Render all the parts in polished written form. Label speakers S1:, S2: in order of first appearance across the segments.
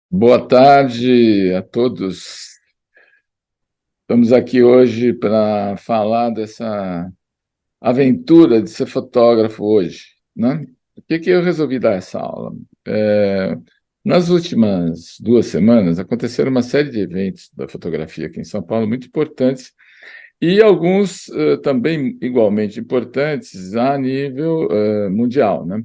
S1: Boa tarde a todos. Estamos aqui hoje para falar dessa aventura de ser fotógrafo hoje, né? Por que eu resolvi dar essa aula? É, Nas últimas 2 semanas aconteceram uma série de eventos da fotografia aqui em São Paulo muito importantes e alguns também igualmente importantes a nível mundial, né?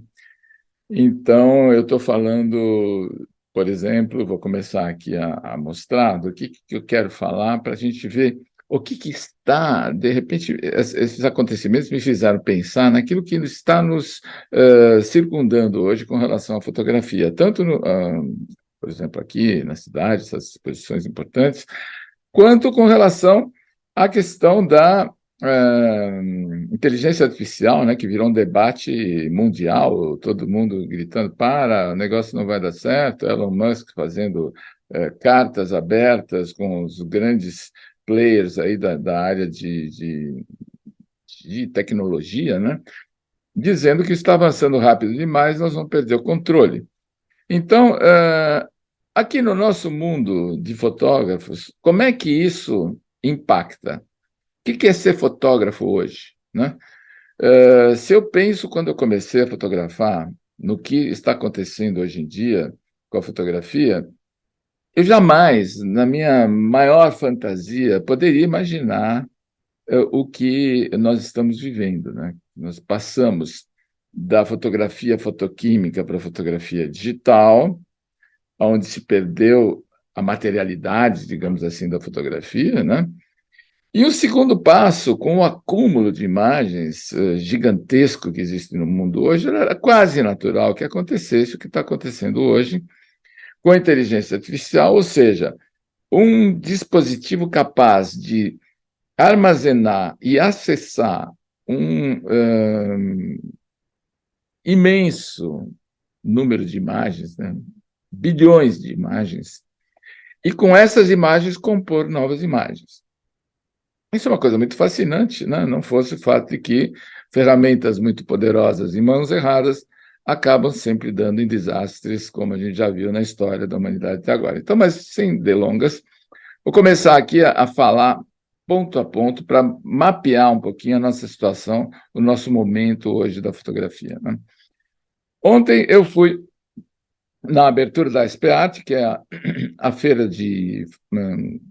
S1: Então, eu estou falando, por exemplo, vou começar aqui a mostrar do que eu quero falar para a gente ver o que está, de repente, esses acontecimentos me fizeram pensar naquilo que está nos circundando hoje com relação à fotografia, tanto, por exemplo, aqui na cidade, essas exposições importantes, quanto com relação à questão da inteligência artificial, né, que virou um debate mundial, todo mundo gritando, para, o negócio não vai dar certo, Elon Musk fazendo cartas abertas com os grandes players aí da área de tecnologia, né, dizendo que está avançando rápido demais, nós vamos perder o controle. Então, aqui no nosso mundo de fotógrafos, como é que isso impacta? O que é ser fotógrafo hoje, né? Se eu penso quando eu comecei a fotografar no que está acontecendo hoje em dia com a fotografia, eu jamais, na minha maior fantasia, poderia imaginar o que nós estamos vivendo, né? Nós passamos da fotografia fotoquímica para a fotografia digital, onde se perdeu a materialidade, digamos assim, da fotografia, né? E o segundo passo, com o acúmulo de imagens gigantesco que existe no mundo hoje, era quase natural que acontecesse o que está acontecendo hoje com a inteligência artificial, ou seja, um dispositivo capaz de armazenar e acessar um imenso número de imagens, né? Bilhões de imagens, e com essas imagens compor novas imagens. Isso é uma coisa muito fascinante, né? Não fosse o fato de que ferramentas muito poderosas em mãos erradas acabam sempre dando em desastres, como a gente já viu na história da humanidade até agora. Então, mas sem delongas, vou começar aqui a falar ponto a ponto para mapear um pouquinho a nossa situação, o nosso momento hoje da fotografia, né? Ontem eu fui na abertura da SPART, que é a feira de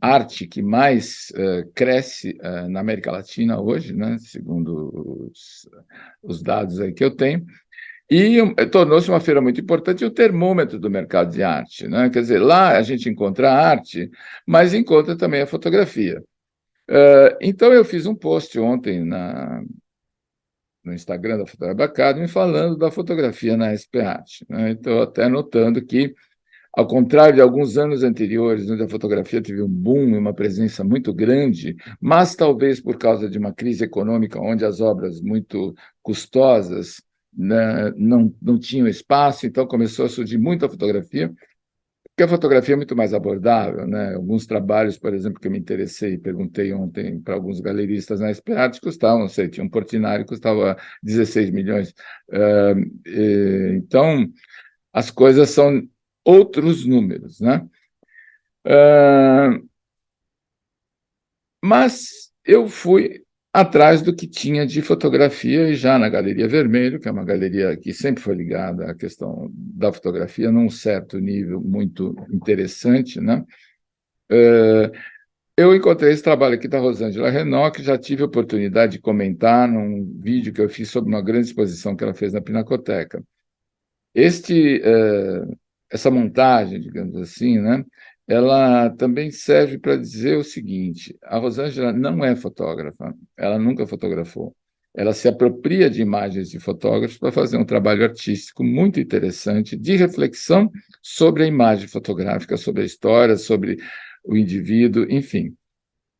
S1: arte que mais cresce na América Latina hoje, né, segundo os dados aí que eu tenho, e tornou-se uma feira muito importante e o termômetro do mercado de arte, né? Quer dizer, lá a gente encontra a arte, mas encontra também a fotografia. Então, eu fiz um post ontem no Instagram da Fotografia Academy falando da fotografia na SPART, né? Estou até notando que ao contrário de alguns anos anteriores, onde a fotografia teve um boom e uma presença muito grande, mas talvez por causa de uma crise econômica, onde as obras muito custosas, né, não tinham espaço, então começou a surgir muita fotografia, porque a fotografia é muito mais abordável, né? Alguns trabalhos, por exemplo, que eu me interessei, perguntei ontem para alguns galeristas na Espearte, custavam, não sei, tinha um Portinari que custava 16 milhões. Então, as coisas são outros números, né? Mas eu fui atrás do que tinha de fotografia e já na Galeria Vermelho, que é uma galeria que sempre foi ligada à questão da fotografia, num certo nível muito interessante, né? Eu encontrei esse trabalho aqui da Rosângela Renault, que já tive a oportunidade de comentar num vídeo que eu fiz sobre uma grande exposição que ela fez na Pinacoteca. Este, essa montagem, digamos assim, né, ela também serve para dizer o seguinte: a Rosângela não é fotógrafa, ela nunca fotografou. Ela se apropria de imagens de fotógrafos para fazer um trabalho artístico muito interessante de reflexão sobre a imagem fotográfica, sobre a história, sobre o indivíduo, enfim.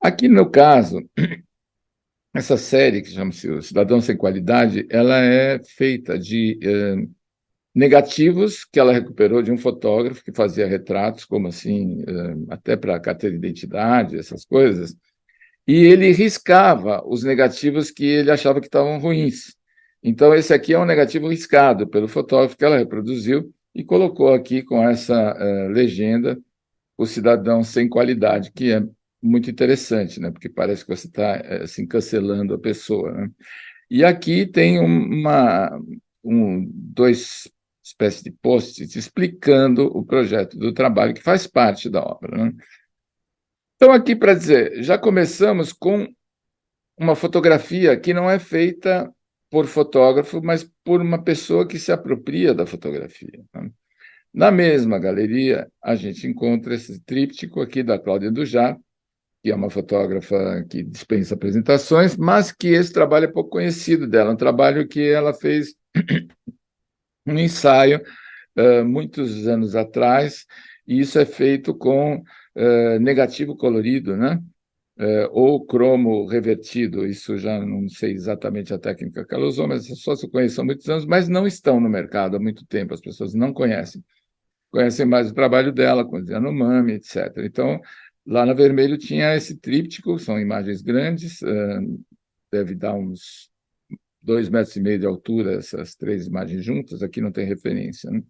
S1: Aqui no caso, essa série que chama-se O Cidadão Sem Qualidade, ela é feita de negativos que ela recuperou de um fotógrafo que fazia retratos, como assim, até para carteira de identidade, essas coisas, e ele riscava os negativos que ele achava que estavam ruins. Então, esse aqui é um negativo riscado pelo fotógrafo que ela reproduziu, e colocou aqui com essa legenda o cidadão sem qualidade, que é muito interessante, né? Porque parece que você está assim, cancelando a pessoa, né? E aqui tem dois espécies de post-its explicando o projeto do trabalho, que faz parte da obra, né? Então, aqui para dizer, já começamos com uma fotografia que não é feita por fotógrafo, mas por uma pessoa que se apropria da fotografia, né? Na mesma galeria, a gente encontra esse tríptico aqui da Cláudia Dujar, que é uma fotógrafa que dispensa apresentações, mas que esse trabalho é pouco conhecido dela, um trabalho que ela fez um ensaio muitos anos atrás, e isso é feito com negativo colorido, né? Ou cromo revertido, isso já não sei exatamente a técnica que ela usou, mas só se conhece há muitos anos, mas não estão no mercado há muito tempo, as pessoas não conhecem. Conhecem mais o trabalho dela, com Yanomami, etc. Então, lá na Vermelho tinha esse tríptico, são imagens grandes, deve dar uns 2,5 metros de altura, essas três imagens juntas, aqui não tem referência, né?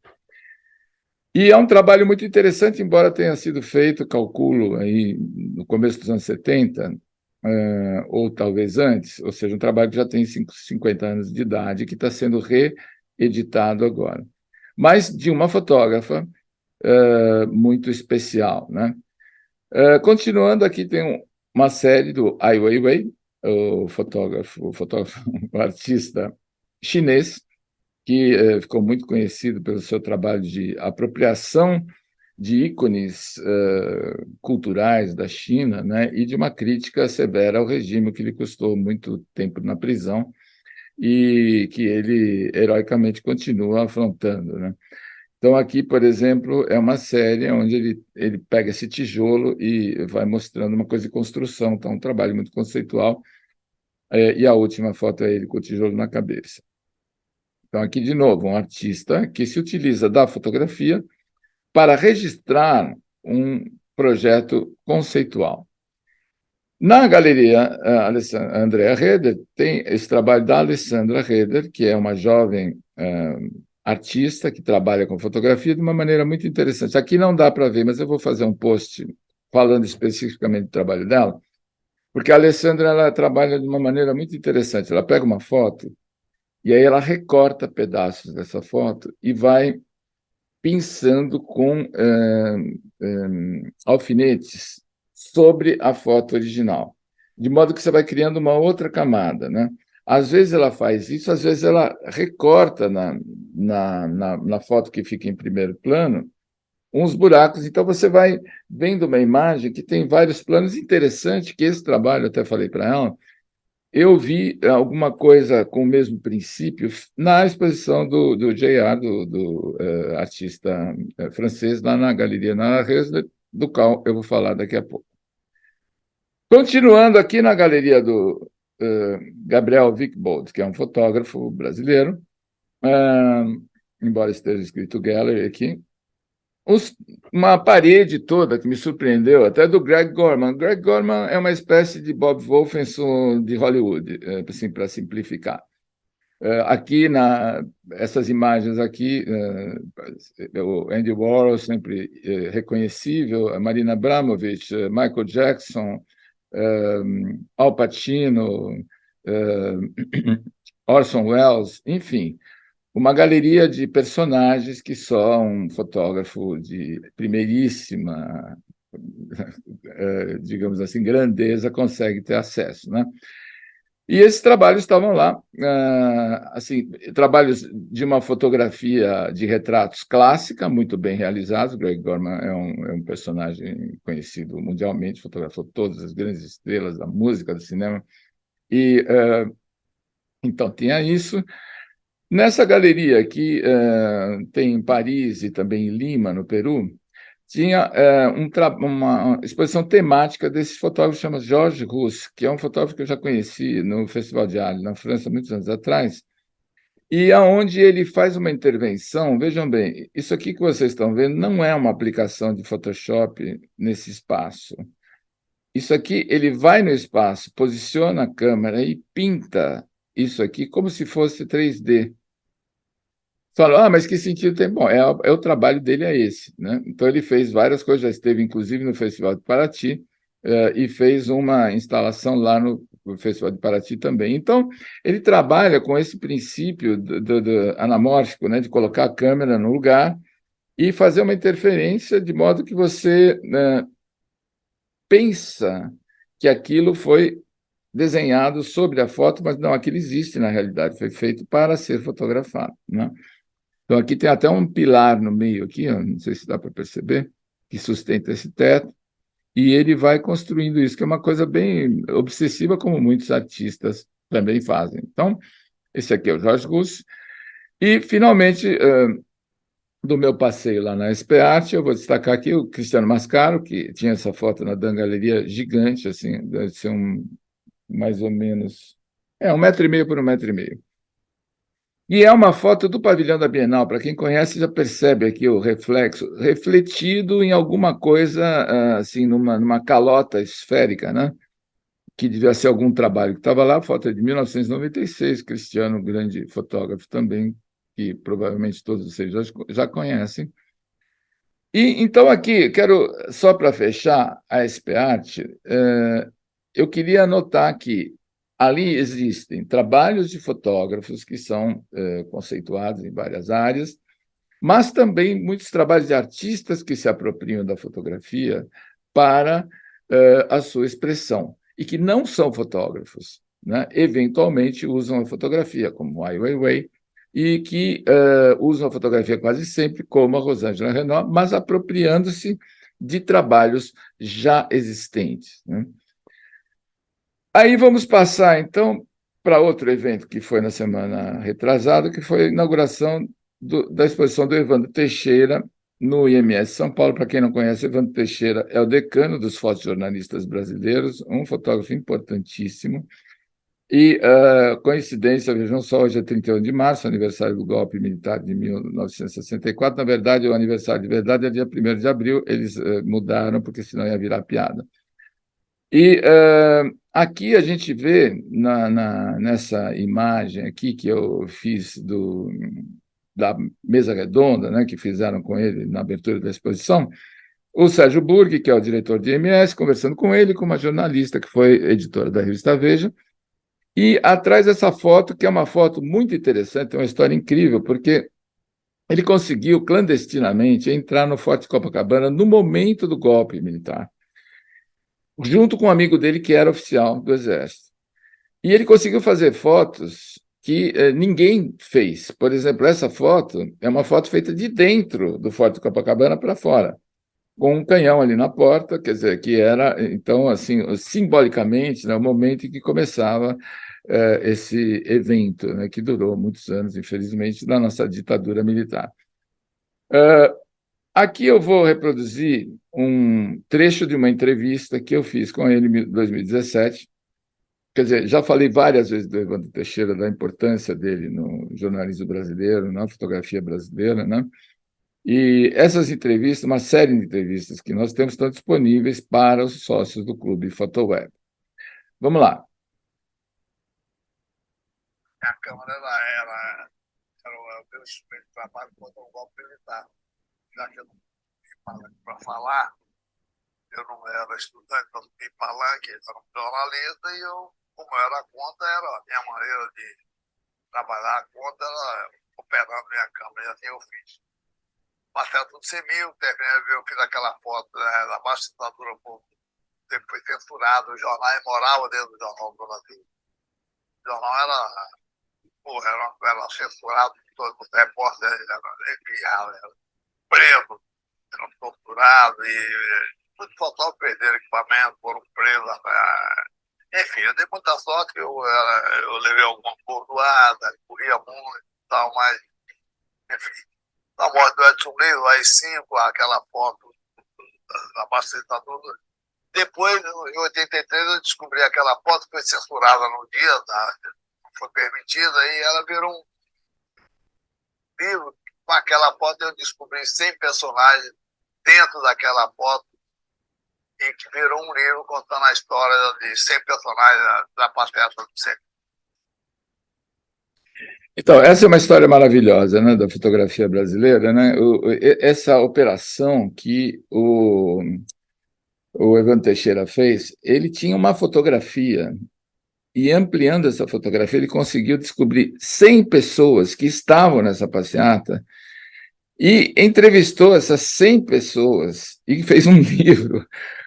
S1: E é um trabalho muito interessante, embora tenha sido feito, calculo, aí no começo dos anos 70, ou talvez antes, ou seja, um trabalho que já tem 50 anos de idade, que está sendo reeditado agora. Mas de uma fotógrafa muito especial, né? Continuando aqui, tem uma série do Ai Weiwei, o artista chinês, que ficou muito conhecido pelo seu trabalho de apropriação de ícones culturais da China, né, e de uma crítica severa ao regime, que lhe custou muito tempo na prisão e que ele heroicamente continua afrontando, né? Então, aqui, por exemplo, é uma série onde ele pega esse tijolo e vai mostrando uma coisa de construção, então, um trabalho muito conceitual, e a última foto é ele com o tijolo na cabeça. Então, aqui, de novo, um artista que se utiliza da fotografia para registrar um projeto conceitual. Na galeria Andrea Reder, tem esse trabalho da Alessandra Reder, que é uma jovem artista que trabalha com fotografia de uma maneira muito interessante. Aqui não dá para ver, mas eu vou fazer um post falando especificamente do trabalho dela, porque a Alessandra ela trabalha de uma maneira muito interessante. Ela pega uma foto e aí ela recorta pedaços dessa foto e vai pensando com alfinetes sobre a foto original, de modo que você vai criando uma outra camada, né? Às vezes ela faz isso, às vezes ela recorta na foto que fica em primeiro plano uns buracos. Então você vai vendo uma imagem que tem vários planos. Interessante que esse trabalho, eu até falei para ela, eu vi alguma coisa com o mesmo princípio na exposição do J.R., do artista francês, lá na Galeria Nara Resler, do qual eu vou falar daqui a pouco. Continuando aqui na galeria do Gabriel Wickbold, que é um fotógrafo brasileiro, embora esteja escrito Gallery aqui, uma parede toda que me surpreendeu, até do Greg Gorman. Greg Gorman é uma espécie de Bob Wolfenson de Hollywood, assim, para simplificar. Aqui, essas imagens aqui, o Andy Warhol, sempre reconhecível, a Marina Abramovic, Michael Jackson, Al Pacino, Orson Welles, enfim, uma galeria de personagens que só um fotógrafo de primeiríssima, digamos assim, grandeza consegue ter acesso, né? E esses trabalhos estavam lá, assim, trabalhos de uma fotografia de retratos clássica, muito bem realizados. Greg Gorman é um personagem conhecido mundialmente, fotografou todas as grandes estrelas da música, do cinema. E então tinha isso. Nessa galeria que tem em Paris e também em Lima, no Peru, tinha uma exposição temática desse fotógrafo que chama Georges Rousse, que é um fotógrafo que eu já conheci no Festival de Arles, na França, muitos anos atrás, e aonde ele faz uma intervenção. Vejam bem, isso aqui que vocês estão vendo não é uma aplicação de Photoshop nesse espaço. Isso aqui, ele vai no espaço, posiciona a câmera e pinta isso aqui como se fosse 3D. Falou, mas que sentido tem? Bom, o trabalho dele é esse, né? Então ele fez várias coisas, já esteve inclusive no Festival de Paraty, e fez uma instalação lá no Festival de Paraty também. Então ele trabalha com esse princípio do anamórfico, né? De colocar a câmera no lugar e fazer uma interferência de modo que você, né, pensa que aquilo foi desenhado sobre a foto, mas não, aquilo existe na realidade, foi feito para ser fotografado, né? Então, aqui tem até um pilar no meio, aqui, ó, não sei se dá para perceber, que sustenta esse teto, e ele vai construindo isso, que é uma coisa bem obsessiva, como muitos artistas também fazem. Então, esse aqui é o Jorge Russo. E, finalmente, do meu passeio lá na SP Arte, eu vou destacar aqui o Cristiano Mascaro, que tinha essa foto na Dan Galeria gigante, assim, deve ser mais ou menos, 1,5 m por 1,5 m. E é uma foto do pavilhão da Bienal. Para quem conhece, já percebe aqui o reflexo, refletido em alguma coisa, assim, numa calota esférica, né? Que devia ser algum trabalho que estava lá. A foto é de 1996, Cristiano, grande fotógrafo também, que provavelmente todos vocês já conhecem. E então aqui, quero, só para fechar a SP Art, eu queria anotar que ali existem trabalhos de fotógrafos que são conceituados em várias áreas, mas também muitos trabalhos de artistas que se apropriam da fotografia para a sua expressão, e que não são fotógrafos, né? Eventualmente usam a fotografia, como Ai Weiwei, e que usam a fotografia quase sempre, como a Rosângela Renault, mas apropriando-se de trabalhos já existentes, né? Aí vamos passar, então, para outro evento que foi na semana retrasada, que foi a inauguração da exposição do Evandro Teixeira no IMS São Paulo. Para quem não conhece, Evandro Teixeira é o decano dos fotojornalistas brasileiros, um fotógrafo importantíssimo. E, coincidência, vejam só, hoje é 31 de março, aniversário do golpe militar de 1964. Na verdade, o aniversário de verdade é dia 1º de abril, eles mudaram, porque senão ia virar piada. E aqui a gente vê, nessa imagem aqui que eu fiz da mesa redonda, né, que fizeram com ele na abertura da exposição, o Sérgio Burg, que é o diretor de IMS, conversando com ele, com uma jornalista que foi editora da revista Veja, e atrás dessa foto, que é uma foto muito interessante, é uma história incrível, porque ele conseguiu clandestinamente entrar no Forte Copacabana no momento do golpe militar, junto com um amigo dele que era oficial do Exército. E ele conseguiu fazer fotos que ninguém fez. Por exemplo, essa foto é uma foto feita de dentro do Forte Copacabana para fora, com um canhão ali na porta, quer dizer, que era, então, assim, simbolicamente, né, o momento em que começava esse evento, né, que durou muitos anos, infelizmente, da nossa ditadura militar. Aqui eu vou reproduzir um trecho de uma entrevista que eu fiz com ele em 2017. Quer dizer, já falei várias vezes do Evandro Teixeira, da importância dele no jornalismo brasileiro, na fotografia brasileira, né? E essas entrevistas, uma série de entrevistas que nós temos, estão disponíveis para os sócios do Clube Fotoweb. Vamos lá.
S2: A Câmara era o meu instrumento de trabalho contra o golpe militar. Já que eu não tinha para falar, eu não era estudante, não tinha palanque, era um jornalista, e eu, como era a conta, era a minha maneira de trabalhar a conta, era operando minha câmera, e assim eu fiz. Marcelo tudo semil, terminei, eu fiz aquela foto, né, da baixa ditadura, depois censurado, os jornais moravam dentro do Jornal do Brasil. O jornal era censurado, todos os repórteres eram presos, eram torturados, e muitos fotógrafos perderam equipamento, foram presos. Enfim, eu dei muita sorte, que eu levei alguma bordoada, corria muito e tal, mas, enfim. Na morte do Edson Lino, aí 5, aquela foto da baixa ditadura. Depois, em 83, eu descobri aquela foto que foi censurada no dia, não foi permitida, e ela virou um livro. Com aquela foto eu descobri 100 personagens dentro daquela foto, e que virou um livro contando a história de 100 personagens da Passeata do Centro.
S1: Então, essa é uma história maravilhosa, né, da fotografia brasileira, né? Essa operação que o Evandro Teixeira fez, ele tinha uma fotografia e ampliando essa fotografia, ele conseguiu descobrir 100 pessoas que estavam nessa passeata e entrevistou essas 100 pessoas e fez um livro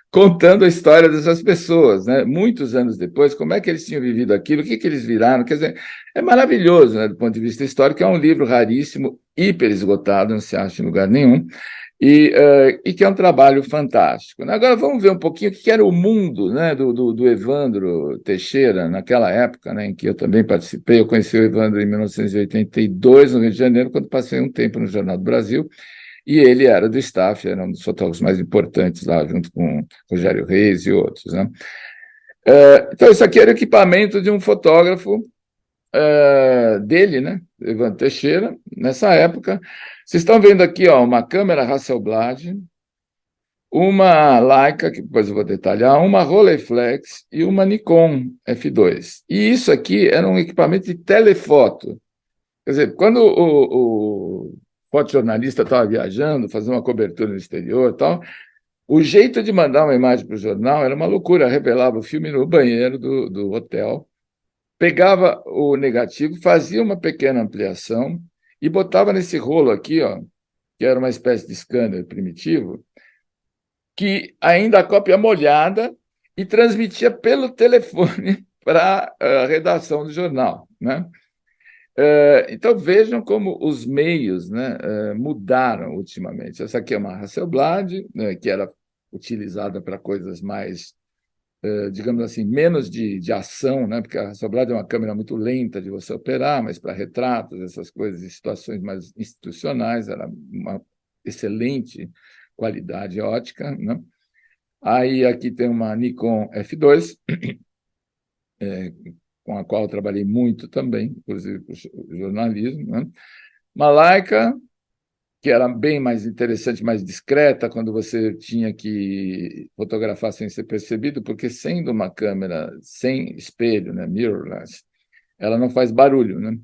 S1: contando a história dessas pessoas, né? Muitos anos depois, como é que eles tinham vivido aquilo, o que, que eles viraram. Quer dizer, é maravilhoso, né, do ponto de vista histórico, é um livro raríssimo, hiper esgotado, não se acha em lugar nenhum, e que é um trabalho fantástico. Agora vamos ver um pouquinho o que era o mundo, né, do Evandro Teixeira naquela época, né, em que eu também participei. Eu conheci o Evandro em 1982, no Rio de Janeiro, quando passei um tempo no Jornal do Brasil, e ele era do staff, era um dos fotógrafos mais importantes lá, junto com Rogério Reis e outros, né? Então, isso aqui era o equipamento de um fotógrafo dele, né? Evandro Teixeira, nessa época. Vocês estão vendo aqui, ó, uma câmera Hasselblad, uma Leica, que depois eu vou detalhar, uma Rolleiflex e uma Nikon F2. E isso aqui era um equipamento de telefoto. Quer dizer, quando o fotojornalista estava viajando, fazendo uma cobertura no exterior e tal, o jeito de mandar uma imagem para o jornal era uma loucura. Revelava o filme no banheiro do hotel, pegava o negativo, fazia uma pequena ampliação e botava nesse rolo aqui, ó, que era uma espécie de scanner primitivo, que ainda a cópia molhada e transmitia pelo telefone para a redação do jornal, né? Então vejam como os meios, né, mudaram ultimamente. Essa aqui é uma Hasselblad, né, que era utilizada para coisas mais, digamos assim, menos de ação, né, porque a Hasselblad é uma câmera muito lenta de você operar, mas para retratos, essas coisas, em situações mais institucionais, era uma excelente qualidade ótica, né? Aí aqui tem uma Nikon F2, com a qual eu trabalhei muito também, inclusive para o jornalismo, né? Uma Leica, que era bem mais interessante, mais discreta, quando você tinha que fotografar sem ser percebido, porque sendo uma câmera sem espelho, né, mirrorless, ela não faz barulho, né?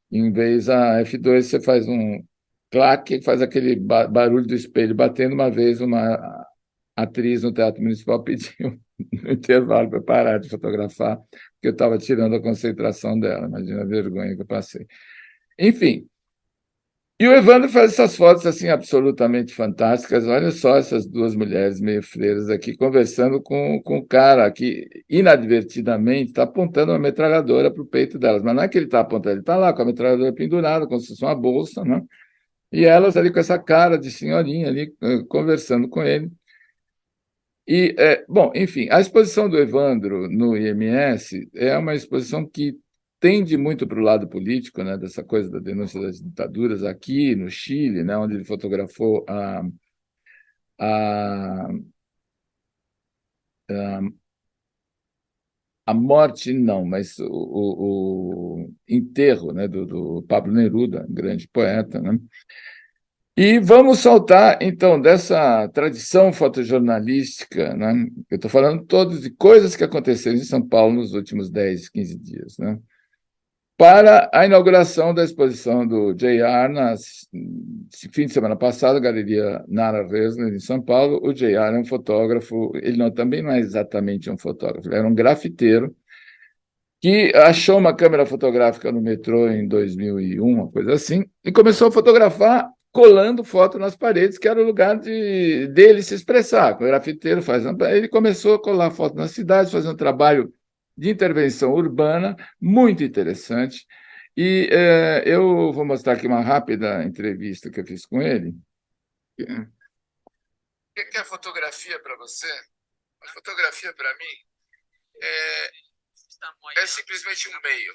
S1: Em vez a F2 você faz um claque, faz aquele barulho do espelho batendo. Uma vez uma atriz no Teatro Municipal pediu no intervalo para parar de fotografar, porque eu estava tirando a concentração dela. Imagina a vergonha que eu passei. Enfim, e o Evandro faz essas fotos assim absolutamente fantásticas. Olha só essas duas mulheres meio freiras aqui conversando com o cara que inadvertidamente está apontando uma metralhadora para o peito delas. Mas não é que ele está apontando, ele está lá com a metralhadora pendurada, como se fosse uma bolsa, né? E elas ali com essa cara de senhorinha ali conversando com ele. E, bom, enfim, a exposição do Evandro no IMS é uma exposição que tende muito para o lado político, né, dessa coisa da denúncia das ditaduras aqui no Chile, né, onde ele fotografou a, a morte, não, mas o enterro, né, do Pablo Neruda, grande poeta, né? E vamos saltar, então, dessa tradição fotojornalística, né? Eu estou falando todos de coisas que aconteceram em São Paulo nos últimos 10, 15 dias, né? Para a inauguração da exposição do JR, fim de semana passado, Galeria Nara Resner, em São Paulo. O JR é um fotógrafo, ele também não é exatamente um fotógrafo, ele era um grafiteiro que achou uma câmera fotográfica no metrô em 2001, uma coisa assim, e começou a fotografar colando foto nas paredes, que era o lugar dele se expressar. O grafiteiro ele começou a colar foto nas cidades, fazer um trabalho de intervenção urbana muito interessante. E eu vou mostrar aqui uma rápida entrevista que eu fiz com ele. O que é fotografia para você? A fotografia, para mim, é simplesmente um meio.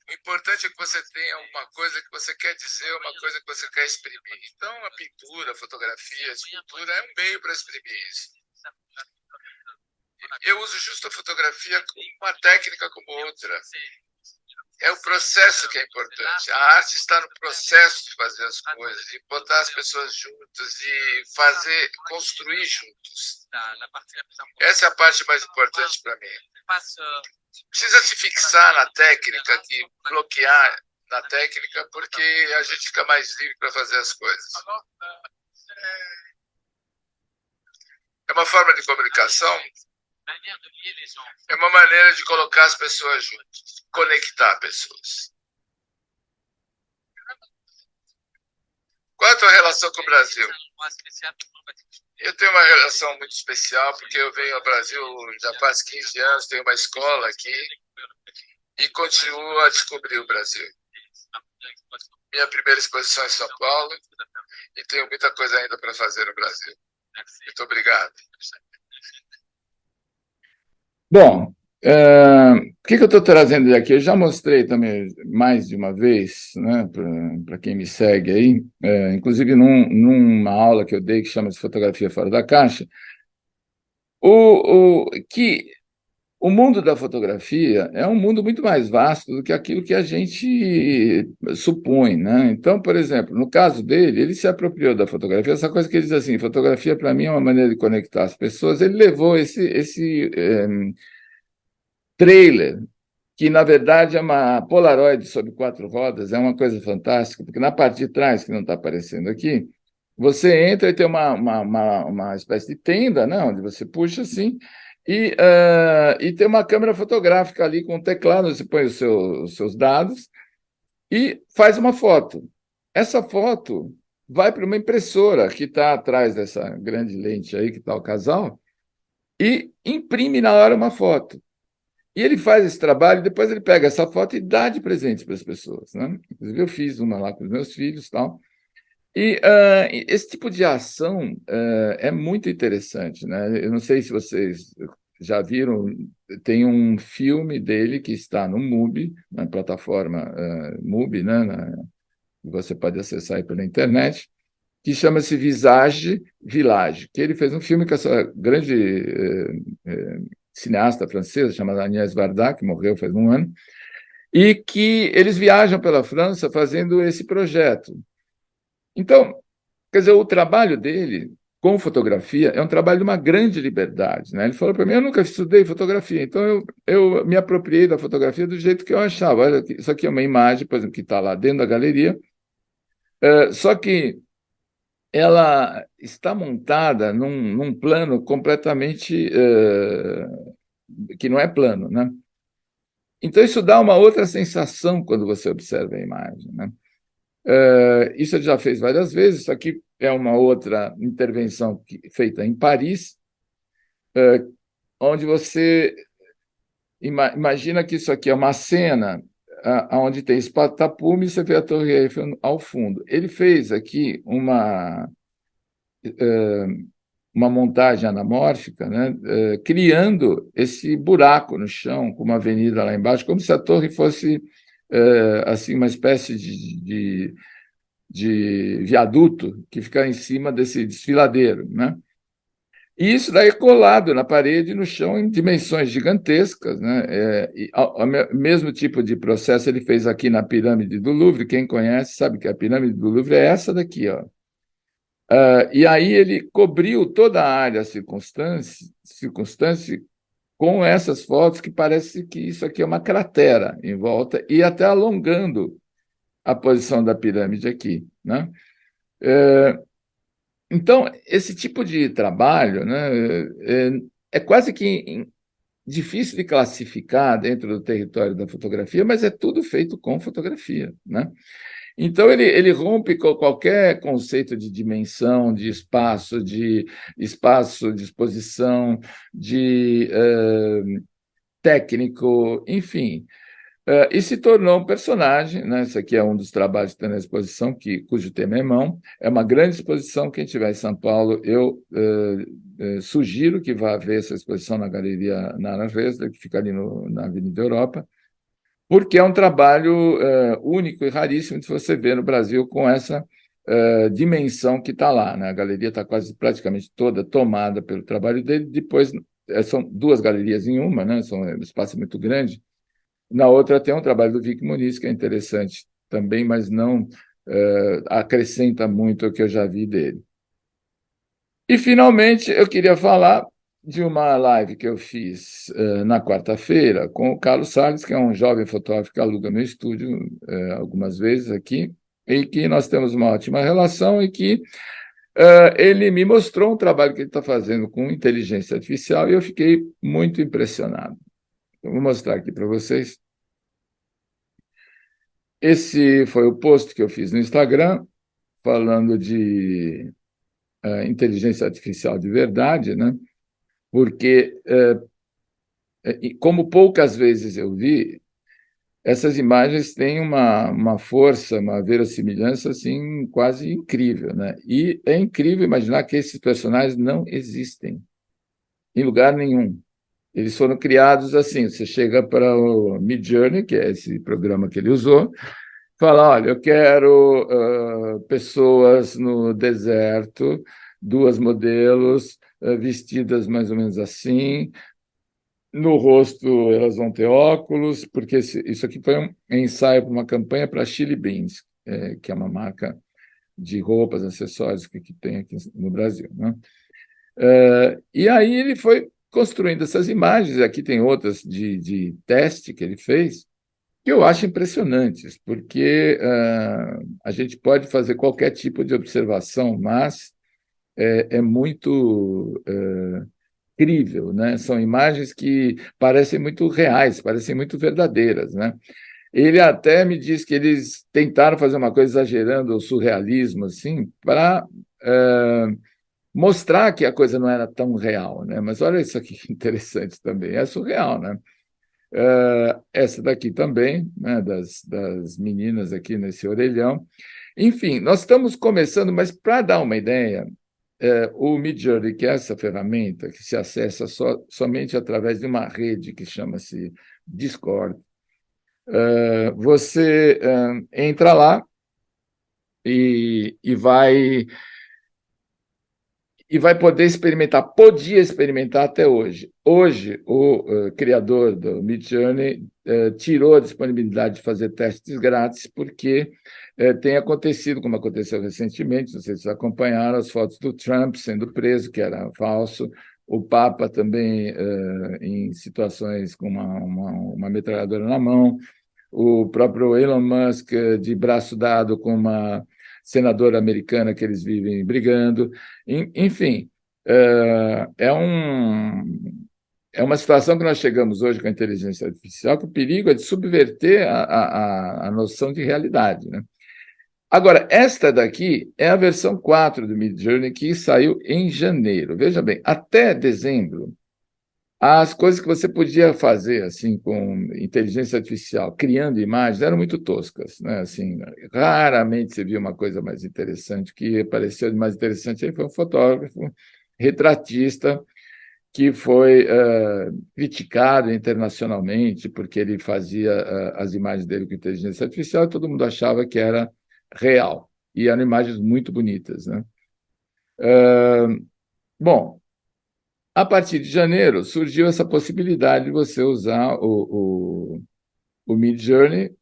S1: O importante é que você tenha uma coisa que você quer dizer, uma coisa que você quer exprimir. Então, a pintura, a fotografia, a escultura é um meio para exprimir isso. Eu uso justo a fotografia como uma técnica como outra. É o processo que é importante. A arte está no processo de fazer as coisas, de botar as pessoas juntas, de fazer, construir juntos. Essa é a parte mais importante para mim. Precisa se fixar na técnica, de bloquear na técnica, porque a gente fica mais livre para fazer as coisas. É uma forma de comunicação, é uma maneira de colocar as pessoas juntas, conectar pessoas. Qual é a tua relação com o Brasil? Eu tenho uma relação muito especial, porque eu venho ao Brasil já faz 15 anos, tenho uma escola aqui e continuo a descobrir o Brasil. Minha primeira exposição em São Paulo e tenho muita coisa ainda para fazer no Brasil. Muito obrigado. Bom, por que eu estou trazendo ele aqui? Eu já mostrei também mais de uma vez, né, para quem me segue aí, inclusive numa aula que eu dei que chama de Fotografia Fora da Caixa, que o mundo da fotografia é um mundo muito mais vasto do que aquilo que a gente supõe, né? Então, por exemplo, no caso dele, ele se apropriou da fotografia, essa coisa que ele diz assim, fotografia para mim é uma maneira de conectar as pessoas, ele levou esse trailer, que na verdade é uma Polaroid sobre 4 rodas, é uma coisa fantástica, porque na parte de trás, que não está aparecendo aqui, você entra e tem uma espécie de tenda, né, onde você puxa assim, e tem uma câmera fotográfica ali com um teclado, você põe os seus dados e faz uma foto. Essa foto vai para uma impressora que está atrás dessa grande lente aí, que está o casal, e imprime na hora uma foto. E ele faz esse trabalho, depois ele pega essa foto e dá de presente para as pessoas, né? Inclusive, eu fiz uma lá com os meus filhos e tal. E esse tipo de ação é muito interessante, né? Eu não sei se vocês já viram, tem um filme dele que está no MUBI, na plataforma MUBI, né? Que você pode acessar aí pela internet, que chama-se Visage Village, que ele fez um filme com essa grande cineasta francesa chamada Agnès Varda, que morreu faz um ano, e que eles viajam pela França fazendo esse projeto. Então, quer dizer, o trabalho dele com fotografia é um trabalho de uma grande liberdade, né? Ele falou para mim, eu nunca estudei fotografia, então eu me apropriei da fotografia do jeito que eu achava. Olha, isso aqui é uma imagem, por exemplo, que está lá dentro da galeria, só que ela está montada num plano completamente que não é plano, né? Então, isso dá uma outra sensação quando você observa a imagem, né? Isso ele já fez várias vezes, isso aqui é uma outra intervenção feita em Paris, onde você imagina que isso aqui é uma cena onde tem Tapume e você vê a Torre Eiffel ao fundo. Ele fez aqui uma montagem anamórfica, né, criando esse buraco no chão, com uma avenida lá embaixo, como se a torre fosse assim uma espécie de viaduto que fica em cima desse desfiladeiro, né? E isso daí é colado na parede, no chão, em dimensões gigantescas, né? Mesmo tipo de processo ele fez aqui na pirâmide do Louvre. Quem conhece sabe que a pirâmide do Louvre é essa daqui, ó. E aí ele cobriu toda a área circunstância com essas fotos que parece que isso aqui é uma cratera em volta e até alongando a posição da pirâmide aqui, né? Então, esse tipo de trabalho, né, é quase que difícil de classificar dentro do território da fotografia, mas é tudo feito com fotografia, né? Então, ele rompe com qualquer conceito de dimensão, de espaço, de exposição, de técnico, enfim. E se tornou um personagem, né? Esse aqui é um dos trabalhos que está na exposição, cujo tema é mão. É uma grande exposição. Quem estiver em São Paulo, eu sugiro que vá ver essa exposição na Galeria Nara Resler, que fica ali na Avenida Europa, porque é um trabalho único e raríssimo de você ver no Brasil com essa dimensão que está lá, né? A galeria está praticamente toda tomada pelo trabalho dele. Depois, são 2 galerias em uma, né? Um espaço muito grande. Na outra tem um trabalho do Vic Muniz, que é interessante também, mas não acrescenta muito ao que eu já vi dele. E, finalmente, eu queria falar de uma live que eu fiz na quarta-feira com o Carlos Salles, que é um jovem fotógrafo que aluga meu estúdio algumas vezes aqui, e que nós temos uma ótima relação e que ele me mostrou um trabalho que ele está fazendo com inteligência artificial e eu fiquei muito impressionado. Então, vou mostrar aqui para vocês. Esse foi o post que eu fiz no Instagram, falando de inteligência artificial de verdade, né? Porque, como poucas vezes eu vi, essas imagens têm uma força, uma verossimilhança assim, quase incrível, né? E é incrível imaginar que esses personagens não existem em lugar nenhum. Eles foram criados assim. Você chega para o Midjourney, que é esse programa que ele usou, fala: olha, eu quero pessoas no deserto, duas modelos vestidas mais ou menos assim. No rosto, elas vão ter óculos, porque isso aqui foi um ensaio para uma campanha para a Chili Beans, que é uma marca de roupas, acessórios que tem aqui no Brasil, né? E aí ele foi construindo essas imagens. Aqui tem outras de teste que ele fez, que eu acho impressionantes, porque a gente pode fazer qualquer tipo de observação, mas é muito incrível, né? São imagens que parecem muito reais, parecem muito verdadeiras, né? Ele até me disse que eles tentaram fazer uma coisa exagerando o surrealismo, assim, para mostrar que a coisa não era tão real, né? Mas olha isso aqui que interessante também, é surreal, né? Essa daqui também, né, das meninas aqui nesse orelhão. Enfim, nós estamos começando, mas para dar uma ideia, o Midjourney, que é essa ferramenta que se acessa somente através de uma rede que chama-se Discord, você entra lá e vai poder experimentar, podia experimentar até hoje. Hoje, o criador do Midjourney tirou a disponibilidade de fazer testes grátis, porque tem acontecido, como aconteceu recentemente, não sei se vocês acompanharam, as fotos do Trump sendo preso, que era falso, o Papa também em situações com uma metralhadora na mão, o próprio Elon Musk de braço dado com uma senadora americana que eles vivem brigando. Enfim, é uma situação que nós chegamos hoje com a inteligência artificial, que o perigo é de subverter a noção de realidade, né? Agora, esta daqui é a versão 4 do Midjourney, que saiu em janeiro. Veja bem, até dezembro, as coisas que você podia fazer assim com inteligência artificial, criando imagens, eram muito toscas, né? Assim, raramente você via uma coisa mais interessante. O que pareceu de mais interessante aí foi um fotógrafo retratista que foi criticado internacionalmente porque ele fazia as imagens dele com inteligência artificial e todo mundo achava que era real. E eram imagens muito bonitas, né? Bom, a partir de janeiro, surgiu essa possibilidade de você usar o Midjourney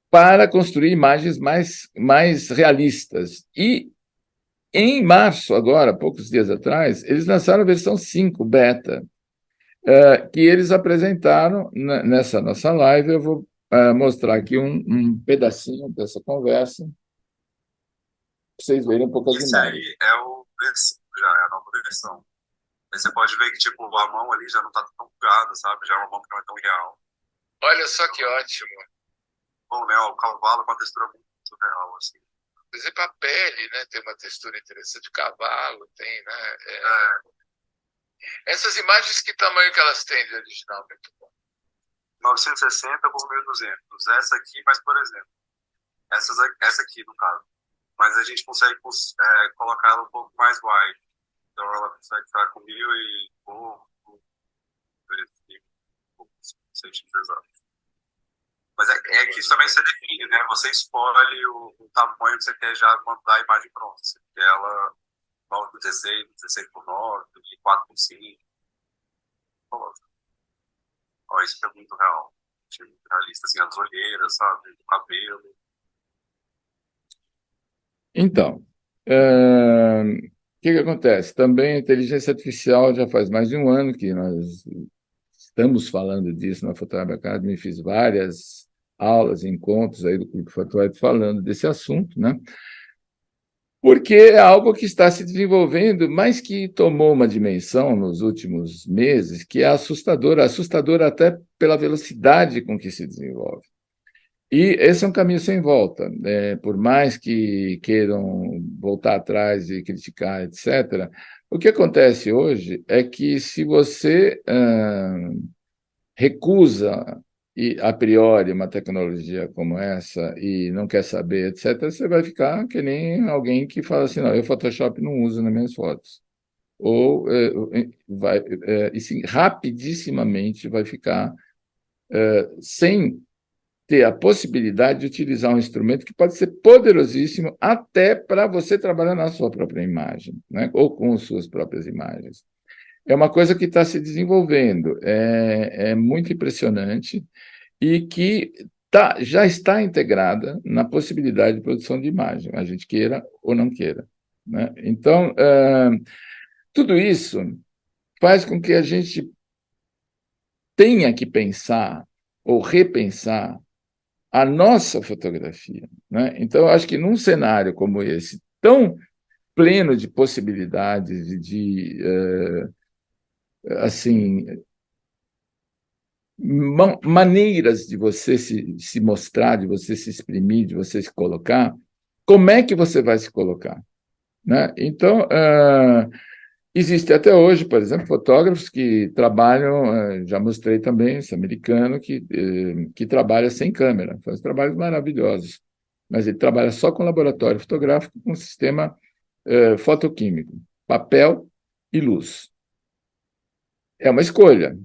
S1: para construir imagens mais realistas. E, em março, agora, poucos dias atrás, eles lançaram a versão 5 beta, que eles apresentaram nessa nossa live. Eu vou mostrar aqui um pedacinho dessa conversa, para vocês verem um pouco as
S2: Esse
S1: imagens.
S2: aí é o versículo, já é a nova versão. Aí você pode ver que tipo, a mão ali já não tá tão bugada, sabe? Já é uma mão que não é tão real.
S1: Olha só que ótimo.
S2: Bom, né? O cavalo com uma textura muito real, assim.
S1: Por exemplo, a pele, né, tem uma textura interessante, o cavalo tem, né? Essas imagens, que tamanho que elas têm de original? Muito bom.
S2: 960 por 1200. Essa aqui, mas por exemplo, essa aqui no caso. Mas a gente consegue colocar ela um pouco mais wide. Então ela consegue ficar com 1000 e pouco, 6 exato. Mas é que isso também você define, né? Você escolhe o tamanho que você quer já mandar a imagem pronta. Você quer ela 9 por 16, 16 por 9, 4 por 5.
S3: Ó, isso que é muito real. Achei muito realista, assim, as olheiras, sabe? O cabelo.
S1: Então, o que acontece? Também a inteligência artificial já faz mais de um ano que nós estamos falando disso na Photoshop Academy, fiz várias aulas, encontros aí do Clube Photoshop falando desse assunto, né? Porque é algo que está se desenvolvendo, mas que tomou uma dimensão nos últimos meses que é assustadora até pela velocidade com que se desenvolve. E esse é um caminho sem volta, né? Por mais que queiram voltar atrás e criticar, etc. O que acontece hoje é que se você recusa a priori uma tecnologia como essa e não quer saber, etc., você vai ficar que nem alguém que fala assim, não, eu Photoshop não uso nas minhas fotos. Ou vai, e sim, rapidissimamente vai ficar sem ter a possibilidade de utilizar um instrumento que pode ser poderosíssimo até para você trabalhar na sua própria imagem, né? Ou com suas próprias imagens. É uma coisa que está se desenvolvendo, é muito impressionante e que já está integrada na possibilidade de produção de imagem, a gente queira ou não queira, né? Então, tudo isso faz com que a gente tenha que pensar ou repensar a nossa fotografia, né? Então, eu acho que num cenário como esse, tão pleno de possibilidades e de assim maneiras de você se mostrar, de você se exprimir, de você se colocar, como é que você vai se colocar, né? Então, existe até hoje, por exemplo, fotógrafos que trabalham, já mostrei também, esse americano que trabalha sem câmera, faz trabalhos maravilhosos, mas ele trabalha só com laboratório fotográfico, com sistema fotoquímico, papel e luz. É uma escolha.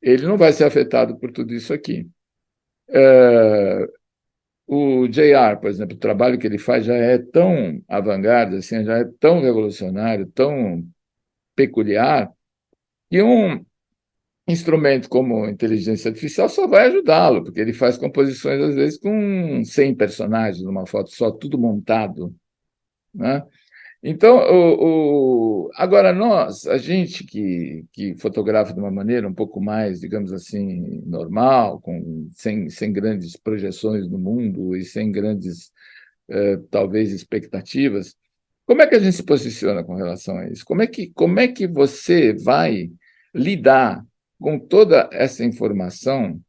S1: Ele não vai ser afetado por tudo isso aqui. O JR, por exemplo, o trabalho que ele faz já é tão avant-garde, assim, já é tão revolucionário, tão peculiar, que um instrumento como inteligência artificial só vai ajudá-lo, porque ele faz composições, às vezes, com 100 personagens numa foto só, tudo montado, né? Então, agora nós, a gente que fotografa de uma maneira um pouco mais, digamos assim, normal, sem grandes projeções no mundo e sem grandes, talvez, expectativas, como é que a gente se posiciona com relação a isso? Como é que você vai lidar com toda essa informação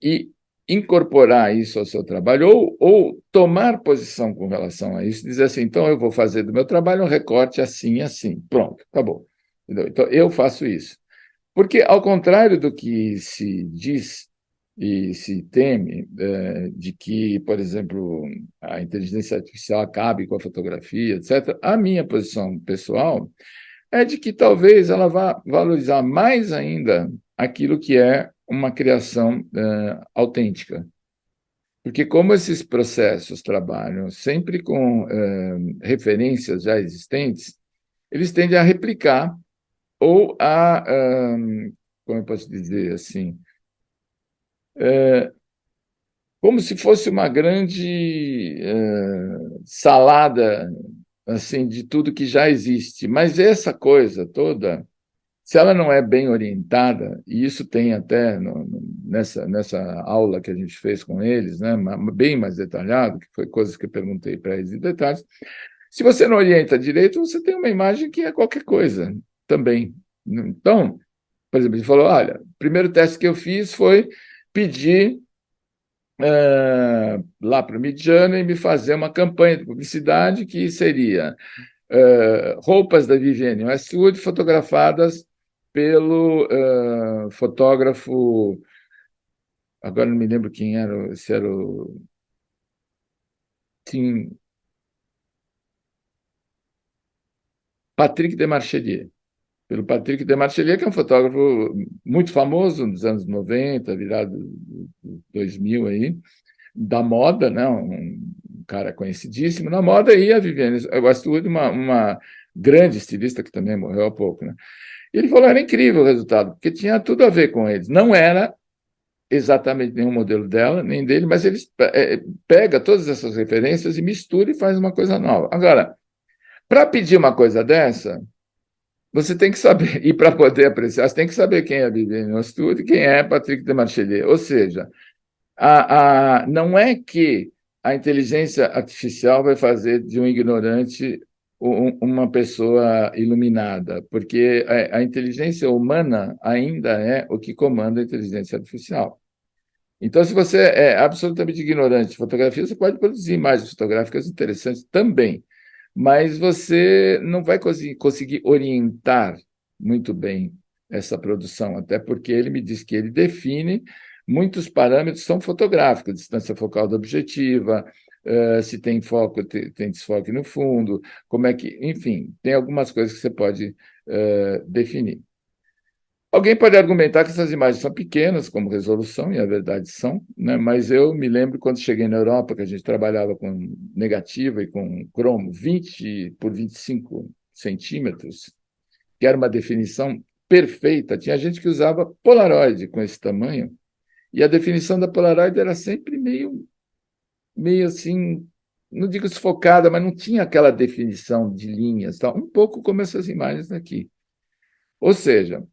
S1: e incorporar isso ao seu trabalho, ou tomar posição com relação a isso, dizer assim, então eu vou fazer do meu trabalho um recorte assim, assim, pronto, acabou. Entendeu? Então, eu faço isso. Porque, ao contrário do que se diz e se teme, de que, por exemplo, a inteligência artificial acabe com a fotografia, etc., a minha posição pessoal é de que talvez ela vá valorizar mais ainda aquilo que é uma criação autêntica. Porque como esses processos trabalham sempre com referências já existentes, eles tendem a replicar ou como eu posso dizer assim, como se fosse uma grande salada assim de tudo que já existe. Mas essa coisa toda, se ela não é bem orientada, e isso tem até nessa aula que a gente fez com eles, né, bem mais detalhado, que foi coisas que eu perguntei para eles em detalhes, se você não orienta direito, você tem uma imagem que é qualquer coisa também. Então, por exemplo, ele falou, olha, o primeiro teste que eu fiz foi pedir lá para o Midjourney me fazer uma campanha de publicidade que seria roupas da Vivienne Westwood fotografadas pelo fotógrafo, agora não me lembro quem era, se era o sim, Patrick Demarchelier. Pelo Patrick Demarchelier, que é um fotógrafo muito famoso nos anos 90, virado 2000 aí, da moda, né? Um cara conhecidíssimo na moda, e a Vivienne Westwood, uma grande estilista que também morreu há pouco, né? E ele falou, era incrível o resultado, porque tinha tudo a ver com eles. Não era exatamente nenhum modelo dela, nem dele, mas eles pega todas essas referências e mistura e faz uma coisa nova. Agora, para pedir uma coisa dessa, você tem que saber, e para poder apreciar, você tem que saber quem é Vivienne Westwood e quem é Patrick Demarchelier. Ou seja, não é que a inteligência artificial vai fazer de um ignorante uma pessoa iluminada, porque a inteligência humana ainda é o que comanda a inteligência artificial. Então, se você é absolutamente ignorante de fotografia, você pode produzir imagens fotográficas interessantes também, mas você não vai conseguir orientar muito bem essa produção, até porque ele me diz que ele define muitos parâmetros são fotográficos, distância focal da objetiva, se tem foco, tem desfoque no fundo, como é que, enfim, tem algumas coisas que você pode definir. Alguém pode argumentar que essas imagens são pequenas como resolução, e a verdade são, né? Mas eu me lembro quando cheguei na Europa, que a gente trabalhava com negativa e com cromo 20 por 25 centímetros, que era uma definição perfeita. Tinha gente que usava Polaroid com esse tamanho, e a definição da Polaroid era sempre meio assim, não digo desfocada, mas não tinha aquela definição de linhas, tal. Um pouco como essas imagens aqui. Ou seja,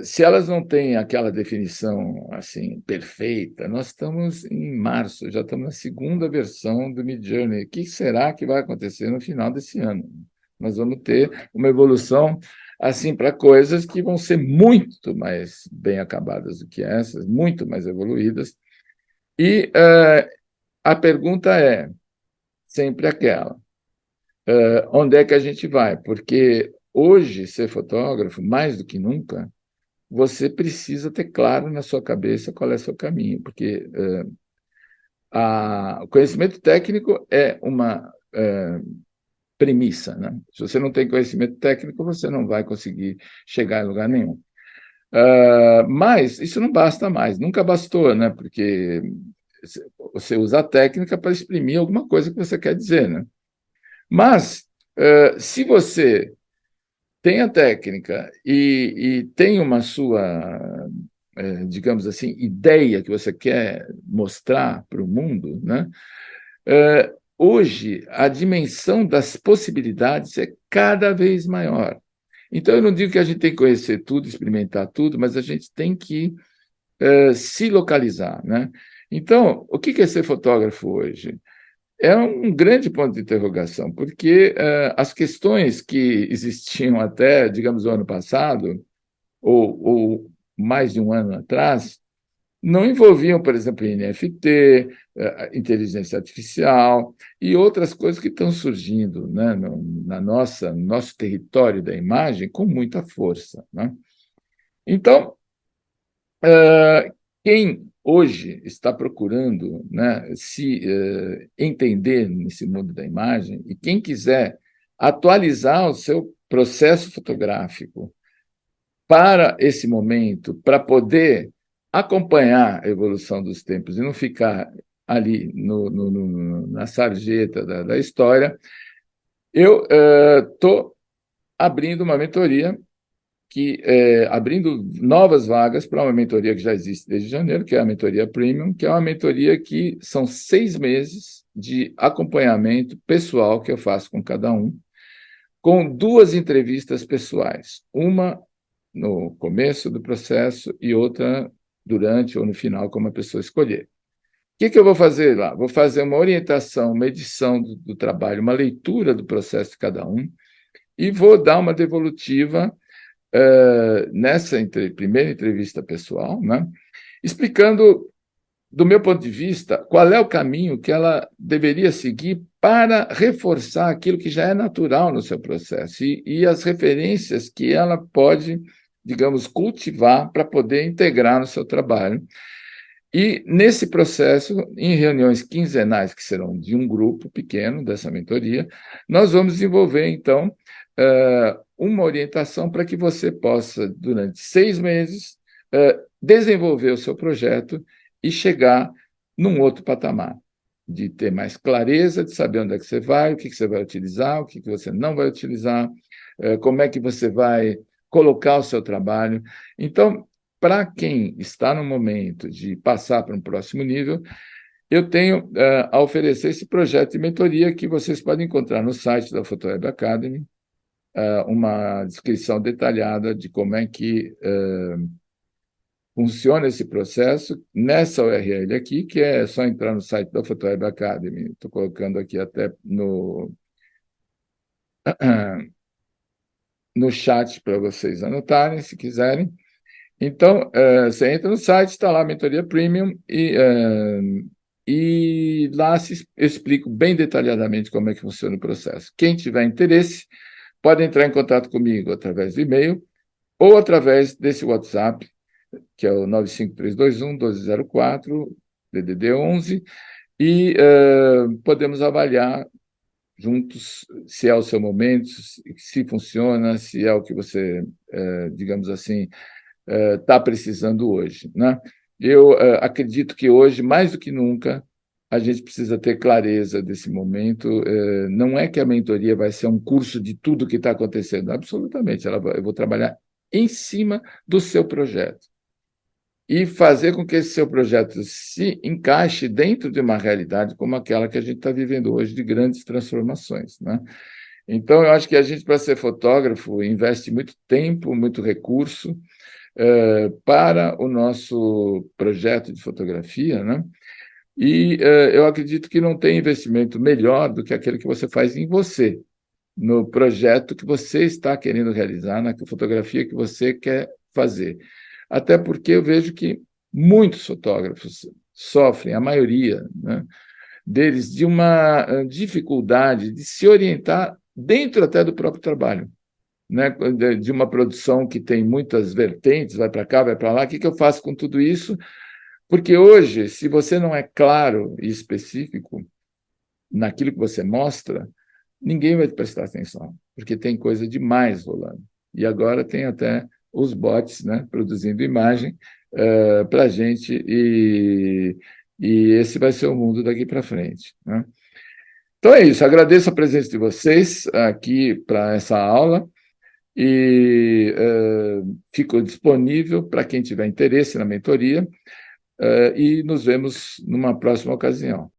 S1: se elas não têm aquela definição assim perfeita, nós estamos em março, já estamos na segunda versão do Midjourney. O que será que vai acontecer no final desse ano? Nós vamos ter uma evolução assim para coisas que vão ser muito mais bem acabadas do que essas, muito mais evoluídas. E a pergunta é sempre aquela: onde é que a gente vai? Porque hoje ser fotógrafo, mais do que nunca, você precisa ter claro na sua cabeça qual é o seu caminho, porque o conhecimento técnico é uma premissa, né? Se você não tem conhecimento técnico, você não vai conseguir chegar em lugar nenhum. Mas isso não basta mais, nunca bastou, né? Porque você usa a técnica para exprimir alguma coisa que você quer dizer, né? Mas, se você tem a técnica e tem uma sua, digamos assim, ideia que você quer mostrar para o mundo, né? Hoje, a dimensão das possibilidades é cada vez maior. Então, eu não digo que a gente tem que conhecer tudo, experimentar tudo, mas a gente tem que se localizar, né? Então, o que é ser fotógrafo hoje? É um grande ponto de interrogação, porque as questões que existiam até, digamos, o ano passado, ou mais de um ano atrás, não envolviam, por exemplo, NFT, inteligência artificial e outras coisas que estão surgindo, né, no nosso território da imagem com muita força, né? Então, quem hoje está procurando, né, se entender nesse mundo da imagem, e quem quiser atualizar o seu processo fotográfico para esse momento, para poder acompanhar a evolução dos tempos e não ficar ali na sarjeta da história, eu estou abrindo uma mentoria abrindo novas vagas para uma mentoria que já existe desde janeiro, que é a mentoria Premium, que é uma mentoria que são 6 meses de acompanhamento pessoal que eu faço com cada um, com 2 entrevistas pessoais, uma no começo do processo e outra durante ou no final, como a pessoa escolher. O que eu vou fazer lá? Vou fazer uma orientação, uma edição do trabalho, uma leitura do processo de cada um, e vou dar uma devolutiva nessa primeira entrevista pessoal, né, explicando, do meu ponto de vista, qual é o caminho que ela deveria seguir para reforçar aquilo que já é natural no seu processo e as referências que ela pode, digamos, cultivar para poder integrar no seu trabalho. E, nesse processo, em reuniões quinzenais, que serão de um grupo pequeno dessa mentoria, nós vamos desenvolver, então, uma orientação para que você possa, durante 6 meses, desenvolver o seu projeto e chegar num outro patamar, de ter mais clareza, de saber onde é que você vai, o que você vai utilizar, o que você não vai utilizar, como é que você vai colocar o seu trabalho. Então, para quem está no momento de passar para um próximo nível, eu tenho a oferecer esse projeto de mentoria que vocês podem encontrar no site da PhotoWeb Academy, uma descrição detalhada de como é que funciona esse processo nessa URL aqui, que é só entrar no site da PhotoWeb Academy. Estou colocando aqui até no chat para vocês anotarem, se quiserem. Então, você entra no site, está lá a Mentoria Premium, e lá eu explico bem detalhadamente como é que funciona o processo. Quem tiver interesse, pode entrar em contato comigo através do e-mail ou através desse WhatsApp, que é o 95321-1204, DDD 11, e podemos avaliar juntos se é o seu momento, se funciona, se é o que você, digamos assim, está precisando hoje, né? Eu acredito que hoje, mais do que nunca, a gente precisa ter clareza desse momento. Não é que a mentoria vai ser um curso de tudo que está acontecendo, absolutamente. Eu vou trabalhar em cima do seu projeto e fazer com que esse seu projeto se encaixe dentro de uma realidade como aquela que a gente está vivendo hoje, de grandes transformações, né? Então, eu acho que a gente, para ser fotógrafo, investe muito tempo, muito recurso para o nosso projeto de fotografia, né? E eu acredito que não tem investimento melhor do que aquele que você faz em você, no projeto que você está querendo realizar, na fotografia que você quer fazer. Até porque eu vejo que muitos fotógrafos sofrem, a maioria, né, deles, de uma dificuldade de se orientar dentro até do próprio trabalho, né, de uma produção que tem muitas vertentes, vai para cá, vai para lá. O que eu faço com tudo isso? Porque hoje, se você não é claro e específico naquilo que você mostra, ninguém vai prestar atenção, porque tem coisa demais rolando. E agora tem até os bots, né, produzindo imagem para a gente, e esse vai ser o mundo daqui para frente, né? Então é isso, agradeço a presença de vocês aqui para essa aula e fico disponível para quem tiver interesse na mentoria, e nos vemos numa próxima ocasião.